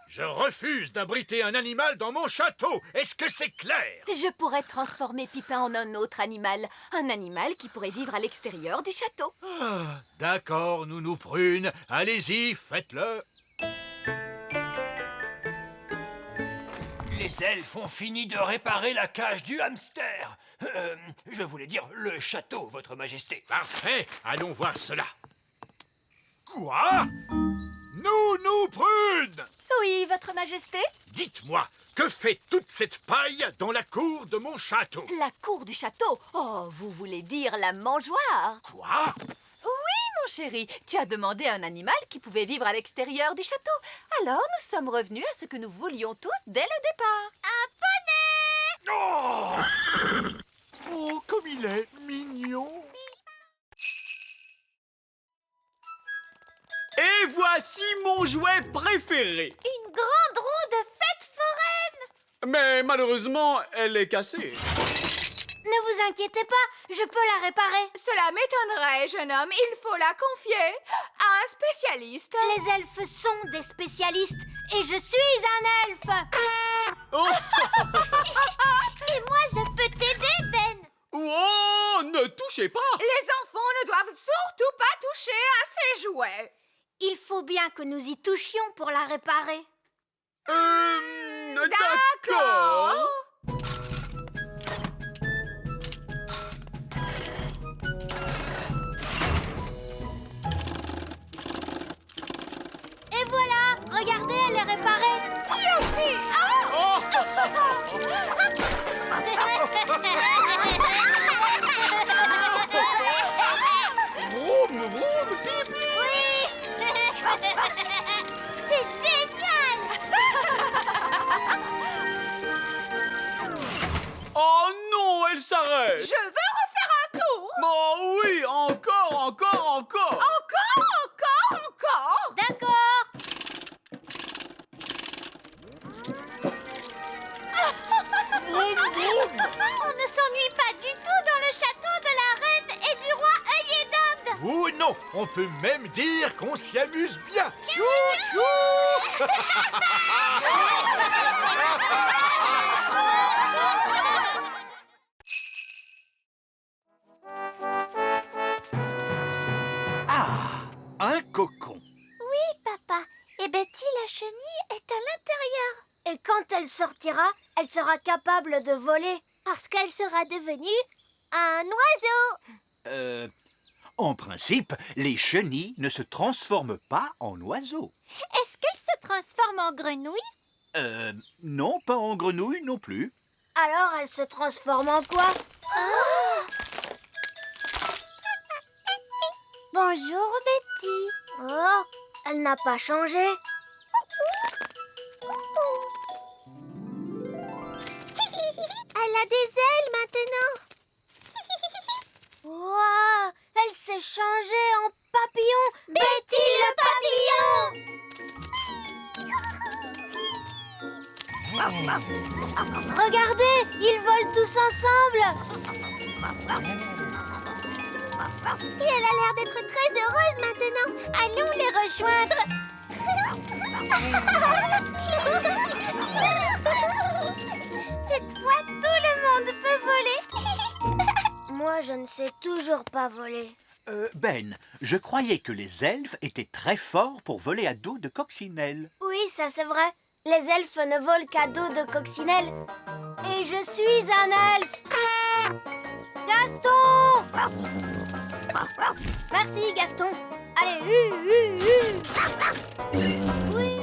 [SPEAKER 6] Je refuse d'abriter un animal dans mon château. Est-ce que c'est clair?
[SPEAKER 3] Je pourrais transformer Pipin en un autre animal. Un animal qui pourrait vivre à l'extérieur du château.
[SPEAKER 6] D'accord, Nounou Prune. Allez-y, faites-le.
[SPEAKER 1] Les elfes ont fini de réparer la cage du hamster. Je voulais dire le château, votre majesté.
[SPEAKER 6] Parfait, allons voir cela. Quoi? Nounou Prune!
[SPEAKER 3] Oui, votre majesté?
[SPEAKER 6] Dites-moi, que fait toute cette paille dans la cour de mon château?
[SPEAKER 3] La cour du château. Oh, vous voulez dire la mangeoire?
[SPEAKER 6] Quoi?
[SPEAKER 3] Mon chéri, tu as demandé un animal qui pouvait vivre à l'extérieur du château. Alors, nous sommes revenus à ce que nous voulions tous dès le départ.
[SPEAKER 6] Oh! Oh, comme il est mignon!
[SPEAKER 4] Et voici mon jouet préféré.
[SPEAKER 2] Une grande roue de fête foraine.
[SPEAKER 4] Mais malheureusement, elle est cassée.
[SPEAKER 5] Ne vous inquiétez pas, je peux la réparer.
[SPEAKER 7] Cela m'étonnerait, jeune homme. Il faut la confier à un spécialiste.
[SPEAKER 5] Les elfes sont des spécialistes et je suis un elfe.
[SPEAKER 4] Oh,
[SPEAKER 2] Et moi, je peux t'aider, Ben.
[SPEAKER 4] oh, ne touchez pas.
[SPEAKER 7] Les enfants ne doivent surtout pas toucher à ces jouets.
[SPEAKER 5] Il faut bien que nous y touchions pour la réparer.
[SPEAKER 4] D'accord.
[SPEAKER 5] Et voilà, regardez, elle est réparée.
[SPEAKER 7] Youpi!
[SPEAKER 4] Oh, vroom, vroom, pip.
[SPEAKER 2] C'est génial.
[SPEAKER 4] Oh non, elle s'arrête.
[SPEAKER 7] Je veux refaire un tour.
[SPEAKER 4] Oh oui, encore.
[SPEAKER 7] Encore.
[SPEAKER 5] D'accord.
[SPEAKER 4] Vroom, vroom.
[SPEAKER 2] On ne s'ennuie pas du tout dans le château de la reine et du roi œillet d'Inde.
[SPEAKER 6] Oh non, on peut même dire qu'on s'y amuse bien. Tchou, tchou. Ah, un cocon.
[SPEAKER 2] Oui, papa.
[SPEAKER 5] quand elle sortira, elle sera capable de voler.
[SPEAKER 2] Parce qu'elle sera devenue un oiseau.
[SPEAKER 6] En principe, les chenilles ne se transforment pas en oiseaux.
[SPEAKER 2] Est-ce qu'elle se transforme en grenouille?
[SPEAKER 6] Non, pas en grenouille non plus.
[SPEAKER 5] Alors elle se transforme en quoi?
[SPEAKER 2] Bonjour, Betty.
[SPEAKER 5] Oh, elle n'a pas changé.
[SPEAKER 2] Elle a des ailes maintenant.
[SPEAKER 5] Wow, elle s'est changée en papillon.
[SPEAKER 2] Betty le papillon.
[SPEAKER 5] Regardez, ils volent tous ensemble.
[SPEAKER 2] Et elle a l'air d'être très heureuse maintenant. Allons les rejoindre. Cette fois, tout le monde peut voler.
[SPEAKER 5] Moi, je ne sais toujours pas voler.
[SPEAKER 6] Ben, je croyais que les elfes étaient très forts pour voler à dos de coccinelle.
[SPEAKER 5] Oui, ça c'est vrai. Les elfes ne volent qu'à dos de coccinelle. Et je suis un elfe. Gaston! Merci, Gaston. Allez, Oui.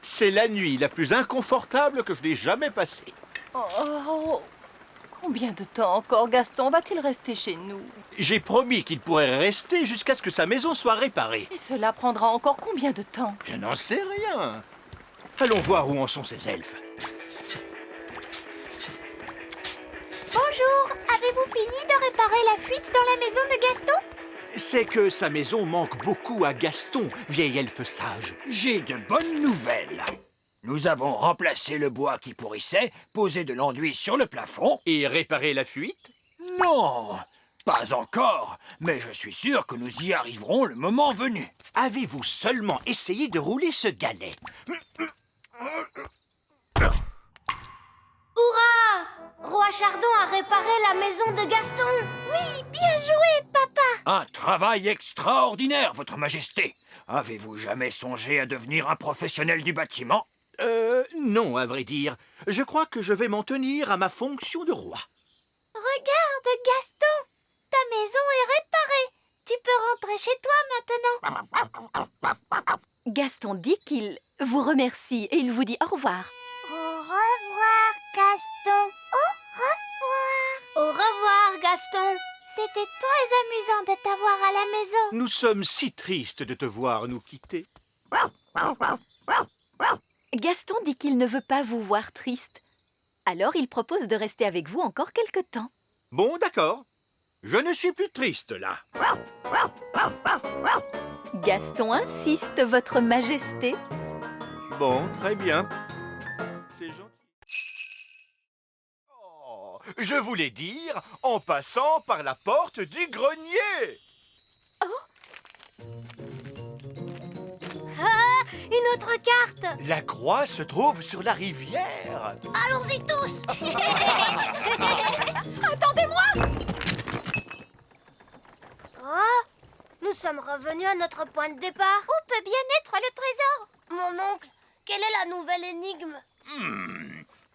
[SPEAKER 6] C'est la nuit la plus inconfortable que je n'ai jamais passée.
[SPEAKER 3] Oh, combien de temps encore Gaston va-t-il rester chez nous?
[SPEAKER 6] J'ai promis qu'il pourrait rester jusqu'à ce que sa maison soit réparée.
[SPEAKER 3] Et cela prendra encore combien de temps?
[SPEAKER 6] Je n'en sais rien. Allons voir où en sont ces elfes.
[SPEAKER 2] Bonjour, avez-vous fini de réparer la fuite dans la maison de Gaston?
[SPEAKER 6] C'est que sa maison manque beaucoup à Gaston, vieil elfe sage.
[SPEAKER 1] J'ai de bonnes nouvelles. Nous avons remplacé le bois qui pourrissait, posé de l'enduit sur le plafond.
[SPEAKER 6] Et réparer la fuite?
[SPEAKER 1] Non, pas encore, mais je suis sûr que nous y arriverons le moment venu.
[SPEAKER 6] Avez-vous seulement essayé de rouler ce galet?
[SPEAKER 5] Hurrah! Roi Chardon a réparé la maison de Gaston.
[SPEAKER 2] Oui, bien joué, papa.
[SPEAKER 1] Un travail extraordinaire, Votre Majesté. Avez-vous jamais songé à devenir un professionnel du bâtiment?
[SPEAKER 6] Non, à vrai dire. Je crois que je vais m'en tenir à ma fonction de roi.
[SPEAKER 2] Regarde, Gaston, ta maison est réparée. Tu peux rentrer chez toi maintenant.
[SPEAKER 3] Gaston dit qu'il vous remercie et il vous dit au revoir.
[SPEAKER 2] Au revoir, Gaston.
[SPEAKER 5] Au revoir, Gaston.
[SPEAKER 2] C'était très amusant de t'avoir à la maison.
[SPEAKER 6] Nous sommes si tristes de te voir nous quitter.
[SPEAKER 3] Gaston dit qu'il ne veut pas vous voir triste. Alors il propose de rester avec vous encore quelque temps.
[SPEAKER 6] Bon, d'accord. Je ne suis plus triste, là.
[SPEAKER 3] Gaston insiste, Votre Majesté.
[SPEAKER 6] Bon, très bien. C'est gentil. Oh, je voulais dire, en passant par la porte du grenier.
[SPEAKER 5] Une autre carte.
[SPEAKER 6] La croix se trouve sur la rivière.
[SPEAKER 2] Allons-y tous.
[SPEAKER 5] Oh, nous sommes revenus à notre point de départ.
[SPEAKER 2] Où peut bien être le trésor?
[SPEAKER 5] Mon oncle, quelle est la nouvelle énigme?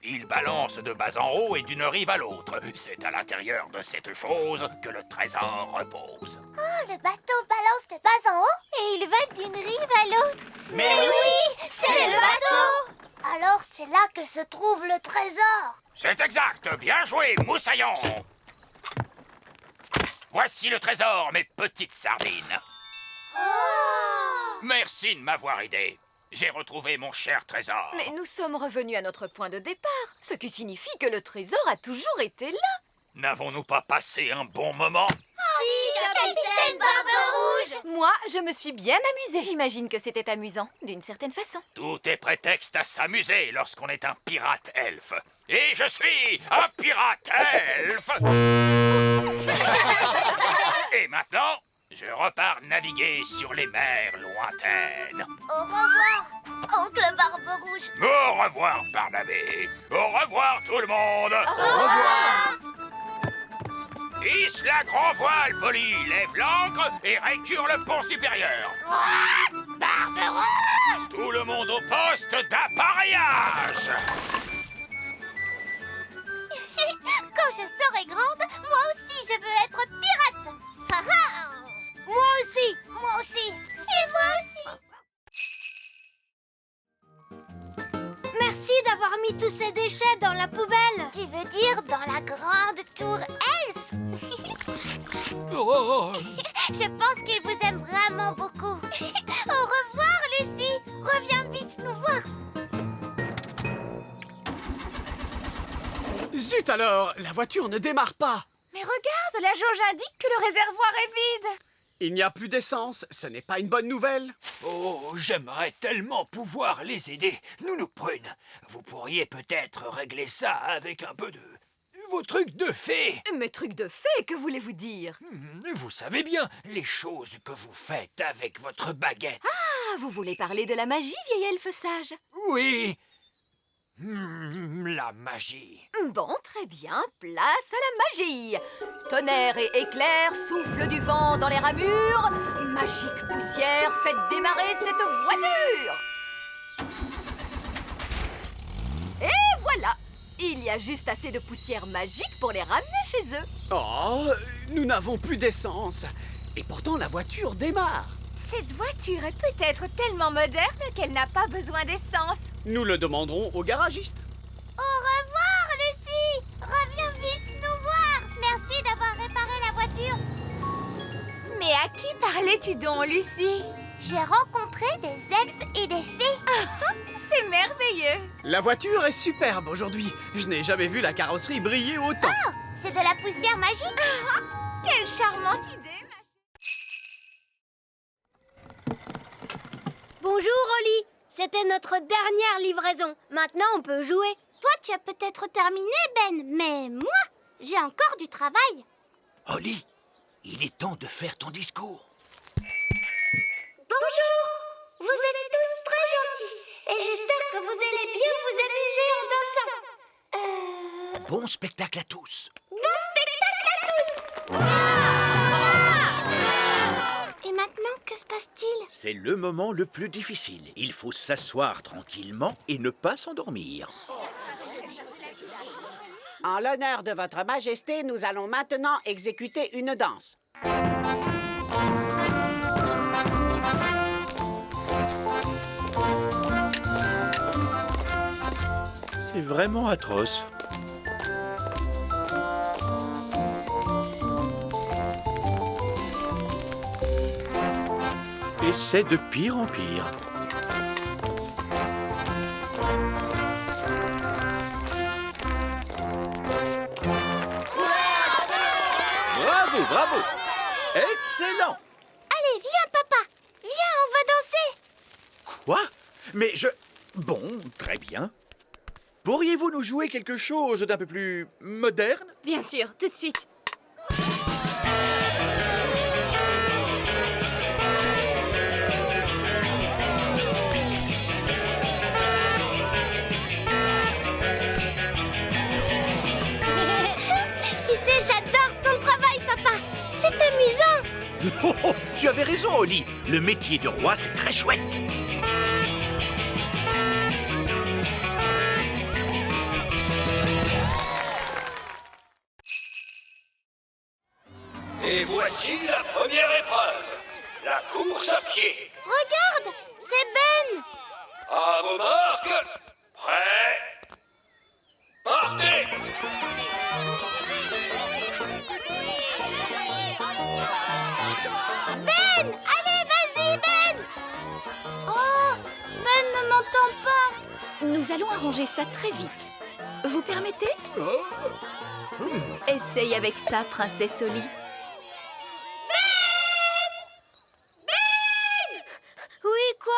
[SPEAKER 8] Il balance de bas en haut et d'une rive à l'autre. C'est à l'intérieur de cette chose que le trésor repose.
[SPEAKER 2] Oh, le bateau balance de bas en haut et il va d'une rive à l'autre.
[SPEAKER 8] Mais
[SPEAKER 2] oui, c'est le bateau.
[SPEAKER 5] Alors c'est là que se trouve le trésor.
[SPEAKER 8] C'est exact. Bien joué, Moussaillon. Voici le trésor, mes petites sardines. Merci de m'avoir aidé. J'ai retrouvé mon cher trésor.
[SPEAKER 3] Mais nous sommes revenus à notre point de départ, ce qui signifie que le trésor a toujours été là.
[SPEAKER 8] N'avons-nous pas passé un bon moment?
[SPEAKER 2] Si, capitaine Barbe-Rouge.
[SPEAKER 3] Moi, je me suis bien amusée. J'imagine que c'était amusant, d'une certaine façon.
[SPEAKER 8] Tout est prétexte à s'amuser lorsqu'on est un pirate elfe. Et je suis un pirate elfe. Et maintenant, je repars naviguer sur les mers lointaines.
[SPEAKER 2] Au revoir, oncle Barbe-Rouge.
[SPEAKER 8] Au revoir, Barnabé. Au revoir, tout le monde.
[SPEAKER 2] Au revoir.
[SPEAKER 8] Hisse la grand voile, Polly. Lève l'ancre et récure le pont supérieur.
[SPEAKER 2] Barbe rouge!
[SPEAKER 8] Tout le monde au poste d'appareillage.
[SPEAKER 2] Quand je serai grande, moi aussi je veux être pirate. Ha, ha. Moi aussi, moi aussi, et moi aussi.
[SPEAKER 5] Merci d'avoir mis tous ces déchets dans la poubelle.
[SPEAKER 2] Tu veux dire dans la grande tour elfe?
[SPEAKER 1] Oh,
[SPEAKER 2] Je pense qu'il vous aime vraiment beaucoup. Au revoir, Lucie. Reviens vite nous voir.
[SPEAKER 4] Zut alors, la voiture ne démarre pas.
[SPEAKER 7] Mais regarde, la jauge indique que le réservoir est vide.
[SPEAKER 4] Il n'y a plus d'essence, ce n'est pas une bonne nouvelle.
[SPEAKER 1] oh, j'aimerais tellement pouvoir les aider. Nounou Prune, vous pourriez peut-être régler ça avec un peu de... vos trucs de fée.
[SPEAKER 3] Mes trucs de fée, que voulez-vous dire?
[SPEAKER 1] Vous savez bien, les choses que vous faites avec votre baguette.
[SPEAKER 3] Ah, vous voulez parler de la magie, vieil elfe sage?
[SPEAKER 1] Oui. La magie.
[SPEAKER 3] Bon, très bien, place à la magie. Tonnerre et éclair, souffle du vent dans les ramures. Magique poussière, faites démarrer cette voiture. Et voilà, il y a juste assez de poussière magique pour les ramener chez eux.
[SPEAKER 4] Oh, nous n'avons plus d'essence. Et pourtant la voiture démarre.
[SPEAKER 7] Cette voiture est peut-être tellement moderne qu'elle n'a pas besoin d'essence.
[SPEAKER 4] Nous le demanderons au garagiste.
[SPEAKER 2] Au revoir, Lucie. Reviens vite nous voir. Merci d'avoir réparé la voiture.
[SPEAKER 7] Mais à qui parlais-tu donc, Lucie?
[SPEAKER 2] J'ai rencontré des elfes et des fées.
[SPEAKER 7] C'est merveilleux.
[SPEAKER 4] La voiture est superbe aujourd'hui. Je n'ai jamais vu la carrosserie briller autant.
[SPEAKER 2] C'est de la poussière magique.
[SPEAKER 7] Quelle charmante idée.
[SPEAKER 5] Bonjour, Oli. C'était notre dernière livraison. Maintenant, on peut jouer.
[SPEAKER 2] Toi, tu as peut-être terminé, Ben, mais moi, j'ai encore du travail.
[SPEAKER 6] Holly, il est temps de faire ton discours.
[SPEAKER 5] Bonjour. Vous êtes tous très gentils. Et j'espère que vous allez bien vous amuser en dansant.
[SPEAKER 6] Bon spectacle à tous.
[SPEAKER 5] Bon spectacle à tous.
[SPEAKER 2] Et maintenant, que se passe-t-il?
[SPEAKER 9] C'est le moment le plus difficile. Il faut s'asseoir tranquillement et ne pas s'endormir.
[SPEAKER 10] En l'honneur de votre majesté, nous allons maintenant exécuter une danse.
[SPEAKER 9] C'est vraiment atroce. Et c'est de pire en pire. Bravo, bravo! Excellent!
[SPEAKER 2] Allez, viens, papa. Viens, on va danser.
[SPEAKER 9] Quoi? Mais je... Bon, très bien. Pourriez-vous nous jouer quelque chose d'un peu plus moderne?
[SPEAKER 7] Bien sûr, tout de suite.
[SPEAKER 2] Tu sais, j'adore ton travail, papa. C'est amusant.
[SPEAKER 9] Oh, oh, tu avais raison, Oli. Le métier de roi, c'est très chouette.
[SPEAKER 8] Et voici la première épreuve, la course à pied.
[SPEAKER 2] Regarde, c'est Ben.
[SPEAKER 8] À vos marques, prêts, partez!
[SPEAKER 2] Ben, allez, vas-y, Ben. Oh, Ben ne m'entend pas.
[SPEAKER 3] Nous allons arranger ça très vite. Vous permettez? Essaye avec ça, princesse Oli.
[SPEAKER 5] Oui, quoi?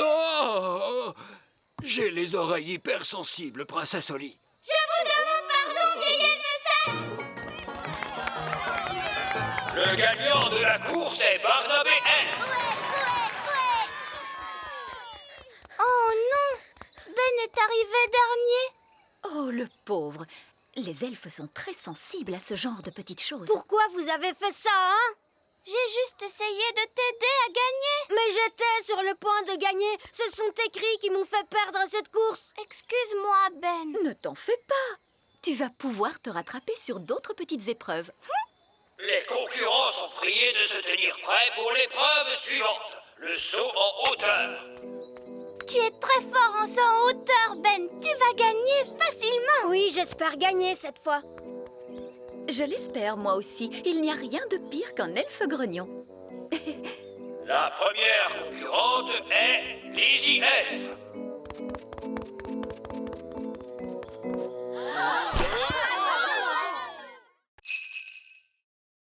[SPEAKER 1] Oh, j'ai les oreilles hypersensibles, princesse Oli.
[SPEAKER 8] Le gagnant de la course est Barnabé N.
[SPEAKER 2] Oh non, Ben est arrivé dernier.
[SPEAKER 3] Oh, le pauvre. Les elfes sont très sensibles à ce genre de petites choses.
[SPEAKER 5] Pourquoi vous avez fait ça, hein?
[SPEAKER 2] J'ai juste essayé de t'aider à gagner.
[SPEAKER 5] Mais j'étais sur le point de gagner. Ce sont tes cris qui m'ont fait perdre cette course.
[SPEAKER 2] Excuse-moi, Ben.
[SPEAKER 3] Ne t'en fais pas. Tu vas pouvoir te rattraper sur d'autres petites épreuves.
[SPEAKER 11] Les concurrents sont priés de se tenir prêts pour l'épreuve suivante, le saut en hauteur.
[SPEAKER 2] Tu es très fort en saut en hauteur, Ben. Tu vas gagner facilement.
[SPEAKER 5] Oui, j'espère gagner cette fois.
[SPEAKER 3] Je l'espère, moi aussi. Il n'y a rien de pire qu'un elfe grognon.
[SPEAKER 11] La première concurrente est Lizzie Elf.